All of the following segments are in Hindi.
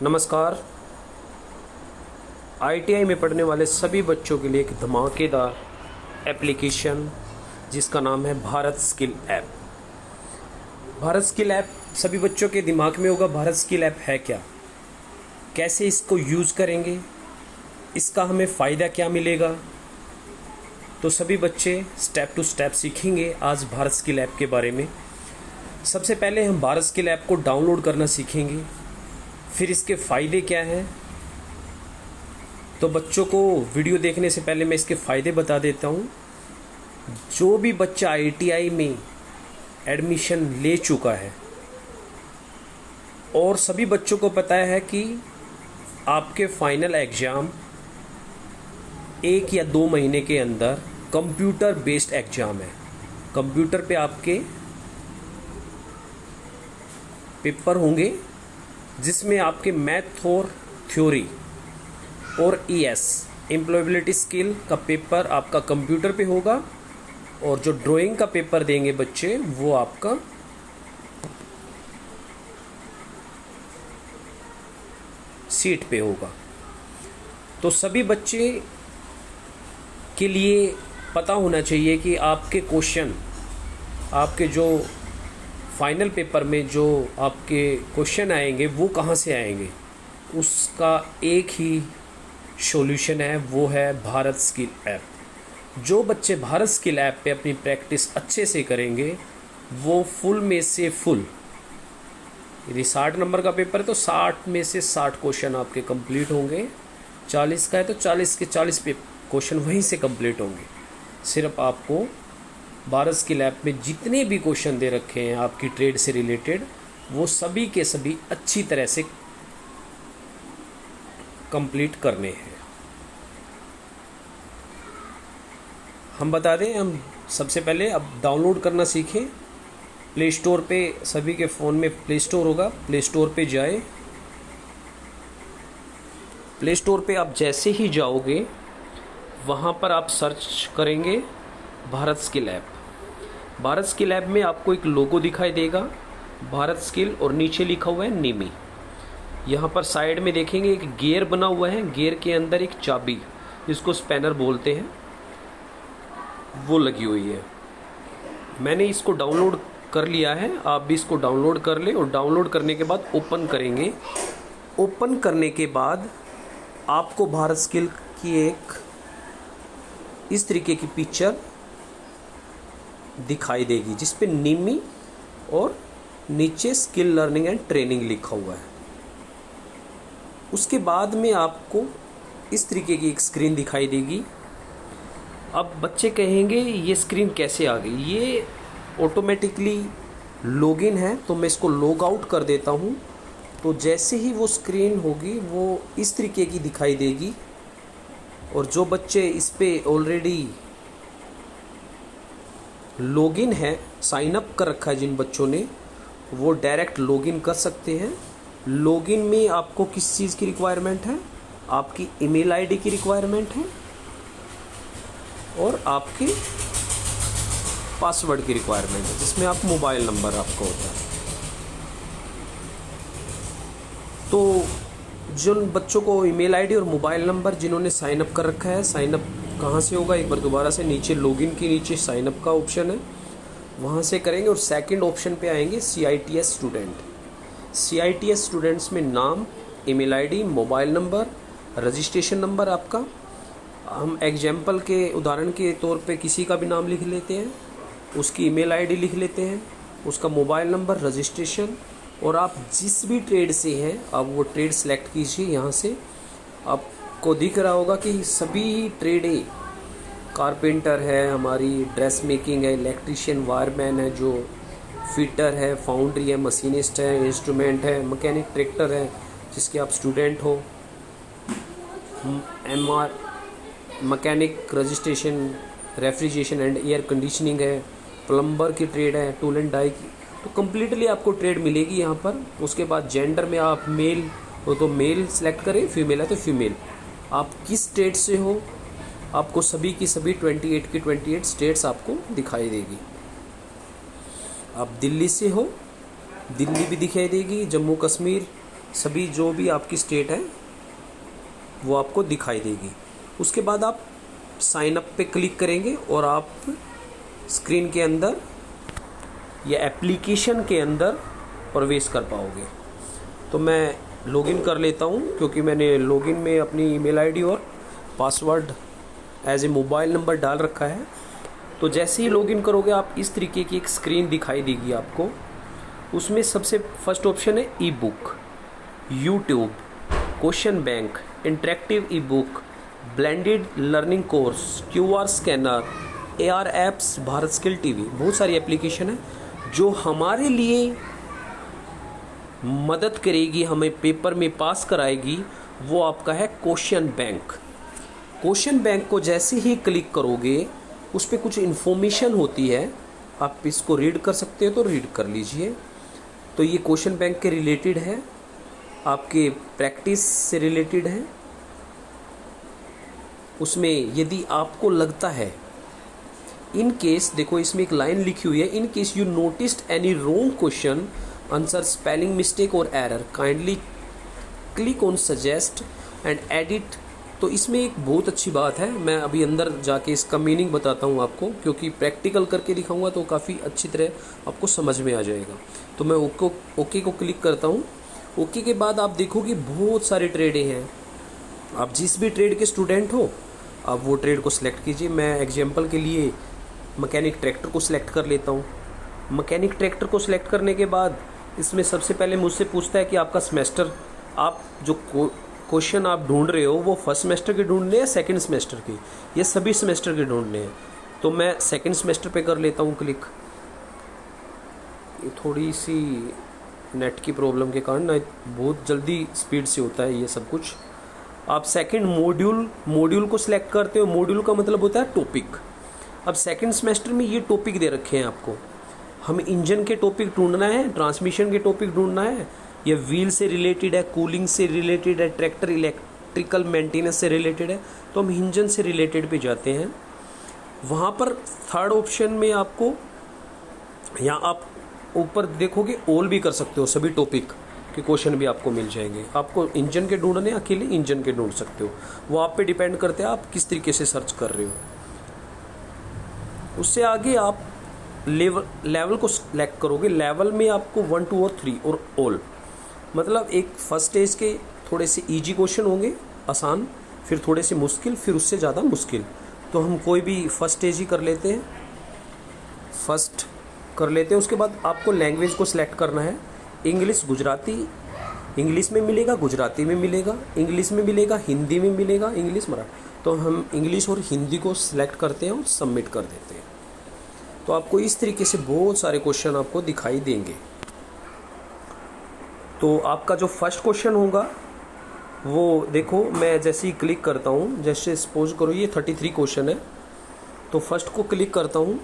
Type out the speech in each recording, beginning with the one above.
नमस्कार। आईटीआई में पढ़ने वाले सभी बच्चों के लिए एक धमाकेदार एप्लीकेशन जिसका नाम है Bharat skill app. Bharat skill app सभी बच्चों के दिमाग में होगा, भारत स्किल ऐप है क्या, कैसे इसको यूज़ करेंगे, इसका हमें फ़ायदा क्या मिलेगा। तो सभी बच्चे स्टेप टू स्टेप सीखेंगे आज भारत स्किल ऐप के बारे में। सबसे पहले हम भारत स्किल ऐप को डाउनलोड करना सीखेंगे, फिर इसके फ़ायदे क्या हैं। तो बच्चों को वीडियो देखने से पहले मैं इसके फ़ायदे बता देता हूँ। जो भी बच्चा आईटीआई में एडमिशन ले चुका है और सभी बच्चों को पता है कि आपके फाइनल एग्ज़ाम 1 या 2 महीने के अंदर कंप्यूटर बेस्ड एग्ज़ाम है। कंप्यूटर पे आपके पेपर होंगे जिसमें आपके मैथ और थ्योरी और ईएस एम्प्लॉयबिलिटी स्किल का पेपर आपका कंप्यूटर पे होगा, और जो ड्राइंग का पेपर देंगे बच्चे वो आपका सीट पे होगा। तो सभी बच्चे के लिए पता होना चाहिए कि आपके क्वेश्चन, आपके जो फाइनल पेपर में जो आपके क्वेश्चन आएंगे वो कहाँ से आएंगे। उसका एक ही सॉल्यूशन है, वो है भारत स्किल ऐप। जो बच्चे भारत स्किल ऐप पे अपनी प्रैक्टिस अच्छे से करेंगे वो फुल में से फुल, यदि 60 नंबर का पेपर है तो 60 में से 60 क्वेश्चन आपके कंप्लीट होंगे। 40 का है तो 40 के 40 क्वेश्चन वहीं से कंप्लीट होंगे। सिर्फ आपको भारत स्किल ऐप में जितने भी क्वेश्चन दे रखे हैं आपकी ट्रेड से रिलेटेड, वो सभी के सभी अच्छी तरह से कंप्लीट करने हैं। हम बता दें, हम सबसे पहले अब डाउनलोड करना सीखें। प्ले स्टोर पे, सभी के फ़ोन में प्ले स्टोर होगा, प्ले स्टोर पे जाए। प्ले स्टोर पे आप जैसे ही जाओगे वहाँ पर आप सर्च करेंगे Bharat skill app. Bharat skill app में आपको एक लोगो दिखाई देगा, भारत स्किल, और नीचे लिखा हुआ है निमी। यहाँ पर साइड में देखेंगे एक गियर बना हुआ है, गियर के अंदर एक चाबी जिसको स्पैनर बोलते हैं वो लगी हुई है। मैंने इसको डाउनलोड कर लिया है, आप भी इसको डाउनलोड कर ले। और डाउनलोड करने के बाद ओपन करेंगे। ओपन करने के बाद आपको भारत स्किल की एक इस तरीके की पिक्चर दिखाई देगी जिस पे निमी और नीचे स्किल लर्निंग एंड ट्रेनिंग लिखा हुआ है। उसके बाद में आपको इस तरीके की एक स्क्रीन दिखाई देगी। अब बच्चे कहेंगे ये स्क्रीन कैसे आ गई। ये ऑटोमेटिकली लॉगिन है, तो मैं इसको लॉग आउट कर देता हूँ। तो जैसे ही वो स्क्रीन होगी वो इस तरीके की दिखाई देगी। और जो बच्चे इस पे ऑलरेडी लॉगिन है, साइन अप कर रखा है जिन बच्चों ने, वो डायरेक्ट लॉगिन कर सकते हैं। लॉगिन में आपको किस चीज़ की रिक्वायरमेंट है, आपकी ईमेल आईडी की रिक्वायरमेंट है और आपके पासवर्ड की रिक्वायरमेंट है जिसमें आप मोबाइल नंबर आपका होता है। तो जिन बच्चों को ईमेल आईडी और मोबाइल नंबर जिन्होंने साइन अप कर रखा है, साइन अप कहाँ से होगा, एक बार दोबारा से नीचे लॉगिन के नीचे साइन अप का ऑप्शन है, वहाँ से करेंगे। और सेकंड ऑप्शन पे आएंगे CITS स्टूडेंट। CITS स्टूडेंट्स में नाम, email ID, mobile number, registration number आपका। हम एग्जाम्पल के उदाहरण के तौर पे किसी का भी नाम लिख लेते हैं, उसकी ईमेल आईडी लिख लेते हैं, उसका मोबाइल नंबर, रजिस्ट्रेशन, और आप जिस भी ट्रेड से हैं आप वो ट्रेड सेलेक्ट कीजिए। यहाँ से आपको दिख रहा होगा कि सभी ट्रेडें, कारपेंटर है, हमारी ड्रेस मेकिंग है, इलेक्ट्रीशियन, वायरमैन है, जो फिटर है, फाउंड्री है, मशीनिस्ट है, इंस्ट्रूमेंट है, मैकेनिक, ट्रैक्टर है जिसके आप स्टूडेंट हो, MR mechanic, registration, refrigeration and air conditioning है, प्लम्बर की ट्रेड है, टूल एंड डाई की। तो कम्प्लीटली आपको ट्रेड मिलेगी यहाँ पर। उसके बाद जेंडर में आप मेल हो तो मेल सेलेक्ट करें, फीमेल है तो फीमेल। आप किस स्टेट से हो, आपको सभी की सभी 28 की 28 स्टेट्स आपको दिखाई देगी। आप दिल्ली से हो, दिल्ली भी दिखाई देगी, जम्मू कश्मीर, सभी जो भी आपकी स्टेट है वो आपको दिखाई देगी। उसके बाद आप साइन अप पे क्लिक करेंगे और आप स्क्रीन के अंदर या एप्लीकेशन के अंदर प्रवेश कर पाओगे। तो मैं लॉगिन कर लेता हूँ, क्योंकि मैंने लॉगिन में अपनी ईमेल आईडी और password as a mobile number डाल रखा है। तो जैसे ही लॉगिन करोगे आप इस तरीके की एक स्क्रीन दिखाई देगी आपको। उसमें सबसे फर्स्ट ऑप्शन है ई book, YouTube, question bank, interactive ई book, blended learning course, QR scanner, AR apps, Bharat skill TV. बहुत सारी एप्लीकेशन है जो हमारे लिए मदद करेगी, हमें पेपर में पास कराएगी। वो आपका है क्वेश्चन बैंक। क्वेश्चन बैंक को जैसे ही क्लिक करोगे उस पर कुछ इन्फॉर्मेशन होती है, आप इसको रीड कर सकते हो तो रीड कर लीजिए। तो ये क्वेश्चन बैंक के रिलेटेड है, आपके प्रैक्टिस से रिलेटेड है। उसमें यदि आपको लगता है, इन केस, देखो इसमें एक लाइन लिखी हुई है, in case you noticed any wrong question, answer, spelling mistake और error, kindly click on suggest and edit. तो इसमें एक बहुत अच्छी बात है, मैं अभी अंदर जाके इसका मीनिंग बताता हूँ आपको, क्योंकि प्रैक्टिकल करके दिखाऊंगा तो काफ़ी अच्छी तरह आपको समझ में आ जाएगा। तो मैं ओके को क्लिक करता हूँ। ओके के बाद आप देखोगे बहुत सारे ट्रेडें हैं। आप जिस भी ट्रेड के स्टूडेंट हो आप वो ट्रेड को सिलेक्ट कीजिए। मैं एग्जांपल के लिए मैकेनिक ट्रैक्टर को सिलेक्ट कर लेता हूँ। मैकेनिक ट्रैक्टर को सिलेक्ट करने के बाद इसमें सबसे पहले मुझसे पूछता है कि आपका सेमेस्टर, आप जो क्वेश्चन आप ढूंढ रहे हो वो फर्स्ट सेमेस्टर के ढूंढने हैं, सेकंड सेमेस्टर के, ये सभी सेमेस्टर के ढूंढने हैं। तो मैं सेकंड सेमेस्टर पे कर लेता हूँ क्लिक। थोड़ी सी नेट की प्रॉब्लम के कारण ना बहुत जल्दी स्पीड से होता है ये सब कुछ। आप सेकंड मॉड्यूल को सिलेक्ट करते हो। मॉड्यूल का मतलब होता है टॉपिक। अब सेकंड सेमेस्टर में ये टॉपिक दे रखे हैं आपको, हमें इंजन के टॉपिक ढूंढना है, ट्रांसमिशन के टॉपिक ढूंढना है, या व्हील से रिलेटेड है, कूलिंग से रिलेटेड है, ट्रैक्टर इलेक्ट्रिकल मेंटेनेंस से रिलेटेड है, तो हम इंजन से रिलेटेड पे जाते हैं। वहाँ पर थर्ड ऑप्शन में आपको, यहाँ आप ऊपर देखोगे ऑल भी कर सकते हो, सभी टॉपिक के क्वेश्चन भी आपको मिल जाएंगे। आपको इंजन के ढूंढने, अकेले इंजन के ढूंढ सकते हो, वो आप पे डिपेंड करते हैं आप किस तरीके से सर्च कर रहे हो। उससे आगे आप लेवल को सिलेक्ट करोगे। लेवल में आपको 1, 2 और 3 और ऑल, मतलब एक फर्स्ट स्टेज के थोड़े से इजी क्वेश्चन होंगे, आसान, फिर थोड़े से मुश्किल, फिर उससे ज़्यादा मुश्किल। तो हम कोई भी फर्स्ट स्टेज ही कर लेते हैं, फर्स्ट कर लेते हैं। उसके बाद आपको लैंग्वेज को सिलेक्ट करना है। इंग्लिश, गुजराती, इंग्लिश में मिलेगा, गुजराती में मिलेगा, इंग्लिश में मिलेगा, हिंदी में मिलेगा, इंग्लिश, मराठी। तो हम इंग्लिश और हिंदी को सिलेक्ट करते हैं और सबमिट कर देते हैं। तो आपको इस तरीके से बहुत सारे क्वेश्चन आपको दिखाई देंगे। तो आपका जो फर्स्ट क्वेश्चन होगा वो देखो, मैं जैसे ही क्लिक करता हूँ, जैसे सपोज करो ये 33 क्वेश्चन है, तो फर्स्ट को क्लिक करता हूँ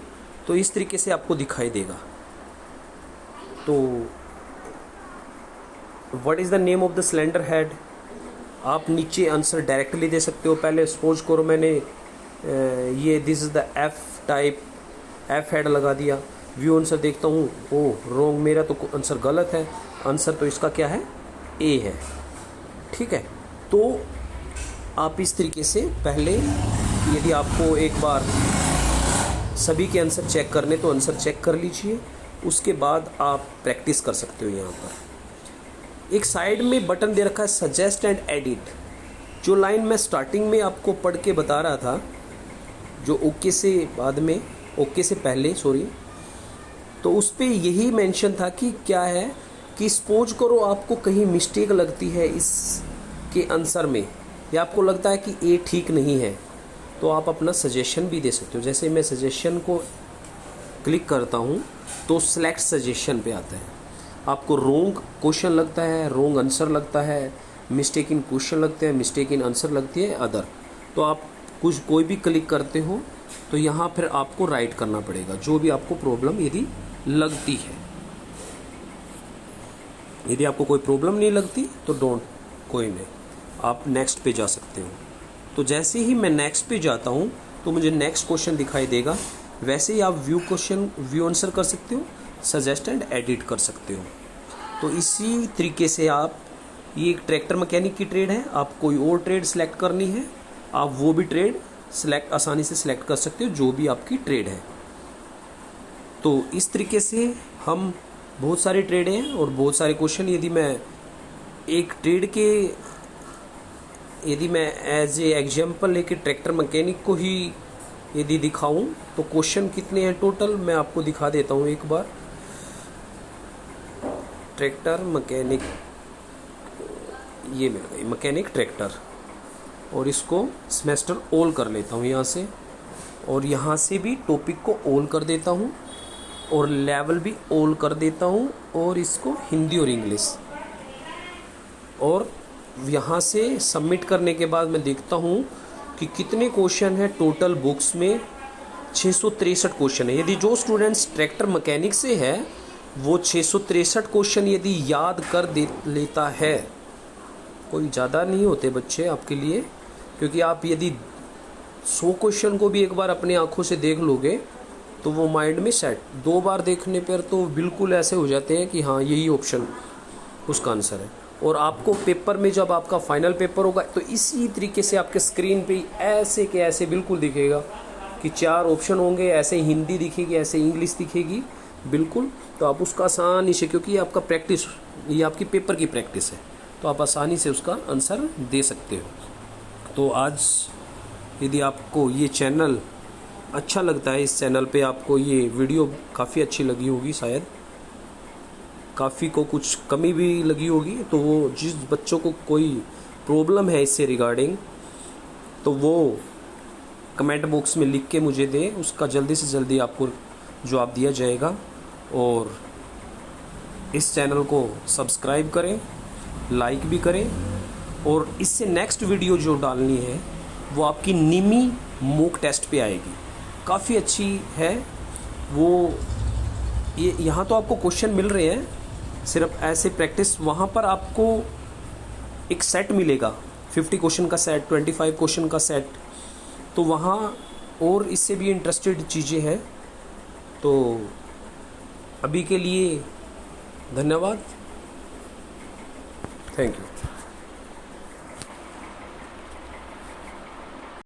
तो इस तरीके से आपको दिखाई देगा। तो what is the name of the cylinder head, आप नीचे आंसर डायरेक्टली दे सकते हो। पहले सपोज करो मैंने ये this is the F type, F head लगा दिया। व्यू आंसर देखता हूँ, ओह रॉन्ग, मेरा तो आंसर गलत है। आंसर तो इसका क्या है, ए है। ठीक है, तो आप इस तरीके से पहले, यदि आपको एक बार सभी के आंसर चेक करने तो आंसर चेक कर लीजिए। उसके बाद आप प्रैक्टिस कर सकते हो। यहाँ पर एक साइड में बटन दे रखा है सजेस्ट एंड एडिट। जो लाइन मैं स्टार्टिंग में आपको पढ़ के बता रहा था, जो ओके से बाद में, ओके से पहले सॉरी, तो उस पर यही मेंशन था कि क्या है कि सपोज करो आपको कहीं मिस्टेक लगती है इसके आंसर में, या आपको लगता है कि ए ठीक नहीं है, तो आप अपना सजेशन भी दे सकते हो। जैसे मैं सजेशन को क्लिक करता हूँ तो सेलेक्ट सजेशन पे आता है। आपको रॉन्ग क्वेश्चन लगता है, रॉन्ग आंसर लगता है, मिस्टेक इन क्वेश्चन लगते हैं, मिस्टेक इन आंसर लगती है, अदर, तो आप कोई भी क्लिक करते हो तो यहाँ फिर आपको राइट करना पड़ेगा जो भी आपको प्रॉब्लम यदि लगती है। यदि आपको कोई प्रॉब्लम नहीं लगती तो डोंट, कोई नहीं, आप नेक्स्ट पे जा सकते हो। तो जैसे ही मैं नेक्स्ट पे जाता हूँ तो मुझे नेक्स्ट क्वेश्चन दिखाई देगा। वैसे ही आप व्यू आंसर कर सकते हो, सजेस्ट एंड एडिट कर सकते हो। तो इसी तरीके से आप ये एक ट्रैक्टर मैकेनिक की ट्रेड है। आप कोई और ट्रेड सेलेक्ट करनी है, आप वो भी ट्रेड आसानी से सिलेक्ट कर सकते हो, जो भी आपकी ट्रेड है। तो इस तरीके से हम बहुत सारे ट्रेड हैं और बहुत सारे क्वेश्चन, यदि मैं एक ट्रेड के एज ए एग्जाम्पल लेके ट्रैक्टर मैकेनिक को ही यदि दिखाऊं तो क्वेश्चन कितने हैं टोटल, मैं आपको दिखा देता हूं एक बार। ट्रैक्टर मैकेनिक, ये मिल गई मैकेनिक ट्रैक्टर, और इसको सेमेस्टर ऑल कर लेता हूँ यहाँ से, और यहाँ से भी टॉपिक को ऑल कर देता हूँ और लेवल भी ऑल कर देता हूँ, और इसको हिंदी और इंग्लिश। और यहाँ से सबमिट करने के बाद मैं देखता हूँ कि कितने क्वेश्चन है टोटल बुक्स में। 663 क्वेश्चन है। यदि जो स्टूडेंट्स ट्रैक्टर मैकेनिक से है वो 663 क्वेश्चन यदि याद कर लेता है, कोई ज़्यादा नहीं होते बच्चे आपके लिए, क्योंकि आप यदि 100 क्वेश्चन को भी एक बार अपनी आंखों से देख लोगे तो वो माइंड में सेट, 2 बार देखने पर तो बिल्कुल ऐसे हो जाते हैं कि हाँ यही ऑप्शन उसका आंसर है। और आपको पेपर में जब आपका फाइनल पेपर होगा तो इसी तरीके से आपके स्क्रीन पे ऐसे के ऐसे बिल्कुल दिखेगा कि 4 ऑप्शन होंगे, ऐसे हिंदी दिखेगी, ऐसे इंग्लिश दिखेगी बिल्कुल। तो आप उसका आसानी से, क्योंकि ये आपका प्रैक्टिस, ये आपकी पेपर की प्रैक्टिस है, तो आप आसानी से उसका आंसर दे सकते हो। तो आज यदि आपको ये चैनल अच्छा लगता है, इस चैनल पे आपको ये वीडियो काफ़ी अच्छी लगी होगी, शायद काफ़ी को कुछ कमी भी लगी होगी, तो वो जिस बच्चों को कोई प्रॉब्लम है इससे रिगार्डिंग, तो वो कमेंट बॉक्स में लिख के मुझे दे, उसका जल्दी से जल्दी आपको जवाब दिया जाएगा। और इस चैनल को सब्सक्राइब करें, लाइक भी करें, और इससे नेक्स्ट वीडियो जो डालनी है वो आपकी निमी मॉक टेस्ट पे आएगी, काफ़ी अच्छी है वो। ये यहाँ तो आपको क्वेश्चन मिल रहे हैं सिर्फ ऐसे प्रैक्टिस, वहाँ पर आपको एक सेट मिलेगा, 50 क्वेश्चन का सेट, 25 क्वेश्चन का सेट, तो वहाँ और इससे भी इंटरेस्टेड चीज़ें हैं। तो अभी के लिए धन्यवाद, थैंक यू।